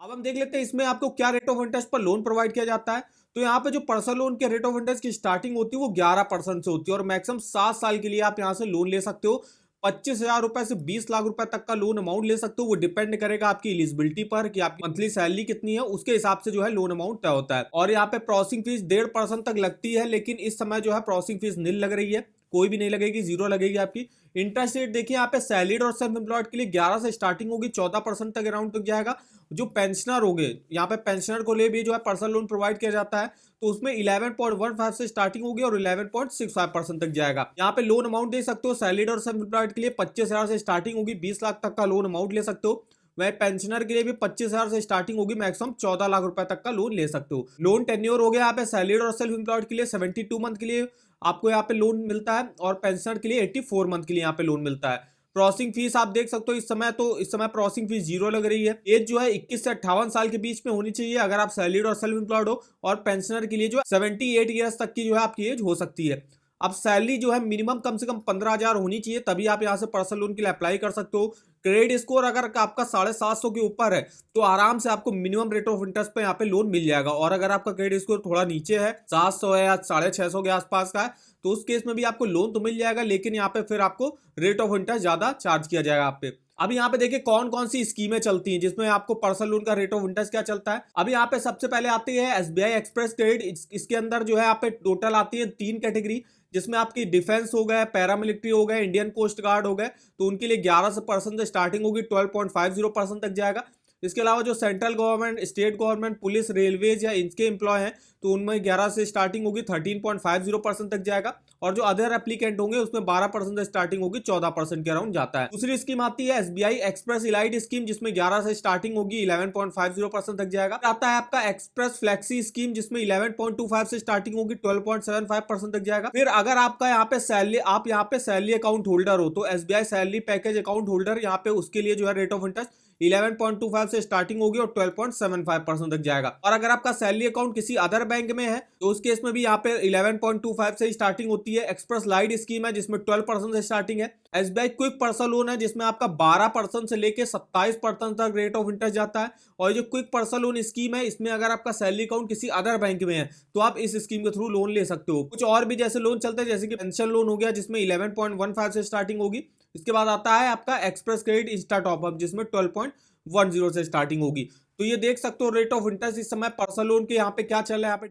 अब हम देख लेते हैं इसमें आपको क्या रेट ऑफ इंटरेस्ट पर लोन प्रोवाइड किया जाता है। तो यहाँ पे जो पर्सनल लोन के रेट ऑफ इंटरेस्ट की स्टार्टिंग होती है वो 11% से होती है और मैक्सिमम 7 साल के लिए आप यहाँ से लोन ले सकते हो। 25,000 रुपए से 20 लाख रुपए तक का लोन अमाउंट ले सकते हो। वो डिपेंड करेगा आपकी एलिजिबिलिटी पर कि आपकी मंथली सैलरी कितनी है, उसके हिसाब से जो है लोन अमाउंट तय होता है। और यहाँ पे प्रोसेसिंग फीस 1.5% तक लगती है, लेकिन इस समय जो है प्रोसेसिंग फीस नील लग रही है, कोई भी नहीं लगेगी, जीरो लगेगी आपकी। इंटरेस्ट रेट देखिए यहाँ पे सैलरीड और सेल्फ एम्प्लॉयड के लिए 11 से स्टार्टिंग होगी, 14% तक अराउंड तक जाएगा। जो पेंशनर हो गए, यहाँ पे पेंशनर को लिए भी जो है पर्सनल लोन प्रोवाइड किया जाता है, तो उसमें 11.15 से स्टार्टिंग होगी और 11.65% तक जाएगा। यहाँ पे लोन अमाउंट दे सकते हो सैलरीड और सेल्फ एम्प्लॉयड के लिए 25,000 से स्टार्टिंग होगी, 20 लाख तक का लोन अमाउंट ले सकते हो। वह पेंशनर के लिए भी 25,000 से स्टार्टिंग होगी, मैक्सिमम 14 लाख रुपए तक का लोन ले सकते हो। लोन टेन्योर हो गया यहाँ पे सैलरीड और सेल्फ एम्प्लॉयड के लिए 72 मंथ के लिए आपको यहाँ पे लोन मिलता है और पेंशनर के लिए 84 मंथ के लिए यहाँ पे लोन मिलता है। प्रोसेसिंग फीस आप देख सकते हो इस समय प्रोसेसिंग फीस जीरो लग रही है। एज जो है 21 से 58 साल के बीच में होनी चाहिए अगर आप सैलरीड और सेल्फ एम्प्लॉयड हो, और पेंशनर के लिए जो है 78 ईयर्स तक की जो है आपकी एज हो सकती है। अब सैलरी जो है मिनिमम कम से कम 15,000 होनी चाहिए, तभी आप यहाँ से पर्सनल लोन के लिए अप्लाई कर सकते हो। क्रेडिट स्कोर अगर आपका 750 के ऊपर है तो आराम से आपको मिनिमम रेट ऑफ इंटरेस्ट पे यहाँ पे लोन मिल जाएगा। और अगर आपका क्रेडिट स्कोर थोड़ा नीचे है, 700 है या 650 के आसपास का है, तो उस केस में भी आपको लोन तो मिल जाएगा, लेकिन यहाँ पे फिर आपको रेट ऑफ इंटरेस्ट ज्यादा चार्ज किया जाएगा आप पे। अब यहाँ पे देखिए कौन कौन सी स्कीमें चलती हैं जिसमें आपको पर्सनल लोन का रेट ऑफ इंटरेस्ट क्या चलता है। अब यहाँ पे सबसे पहले आती है एसबीआई एक्सप्रेस क्रेडिट। इसके अंदर जो है यहाँ पे टोटल आती है 3 कैटेगरी, जिसमें आपकी डिफेंस हो गए, पैरामिलिट्री हो गए, इंडियन कोस्ट गार्ड हो गए, तो उनके लिए 11% से स्टार्टिंग होगी, 12.50% तक जाएगा। इसके अलावा जो central government, state government, police, railways या इनके एम्प्लॉय हैं तो उनमें 11 से स्टार्टिंग होगी, 13.50% तक जाएगा। और जो अदर एप्लीकेंट होंगे उसमें 12% से स्टार्टिंग होगी, 14% के अराउंड जाता है। दूसरी स्कीम आती है एसबीआई एक्सप्रेस इलाइट स्कीम, जिसमें 11 से स्टार्टिंग होगी, 11.50% तक जाएगा। आता है आपका एक्सप्रेस फ्लेक्सी स्कीम, जिसमें 11.25 से स्टार्टिंग होगी, 12.75% तक जाएगा। फिर अगर आपका यहाँ पे सैलरी, आप यहाँ पे सैलरी अकाउंट होल्डर हो तो SBI salary package account holder, यहाँ पे उसके लिए जो है रेट ऑफ इंटरेस्ट 11.25 से स्टार्टिंग होगी और 12.75% तक जाएगा। और अगर आपका सैलरी अकाउंट किसी अदर बैंक में है तो उस केस में भी यहाँ पे 11.25 से स्टार्टिंग होती है। एक्सप्रेस लाइट स्कीम है जिसमें 12% से स्टार्टिंग है। एसबीआई क्विक पर्सनल लोन है जिसमें आपका 12% से लेके 27% तक रेट ऑफ इंटरेस्ट जाता है। और जो क्विक पर्सनल लोन स्कीम है, इसमें अगर आपका सैलरी अकाउंट किसी अदर बैंक में है तो आप इस स्कीम के थ्रू लोन ले सकते हो। कुछ और भी जैसे लोन चलते हैं, जैसे कि पेंशन लोन हो गया जिसमें 11.15 से स्टार्टिंग होगी। इसके बाद आता है आपका एक्सप्रेस क्रेडिट इंस्टा टॉपअप, जिसमें 12.10 से स्टार्टिंग होगी। तो ये देख सकते हो रेट ऑफ इंटरेस्ट इस समय पर्सनल लोन के यहाँ पे क्या चल रहा है। यहाँ पे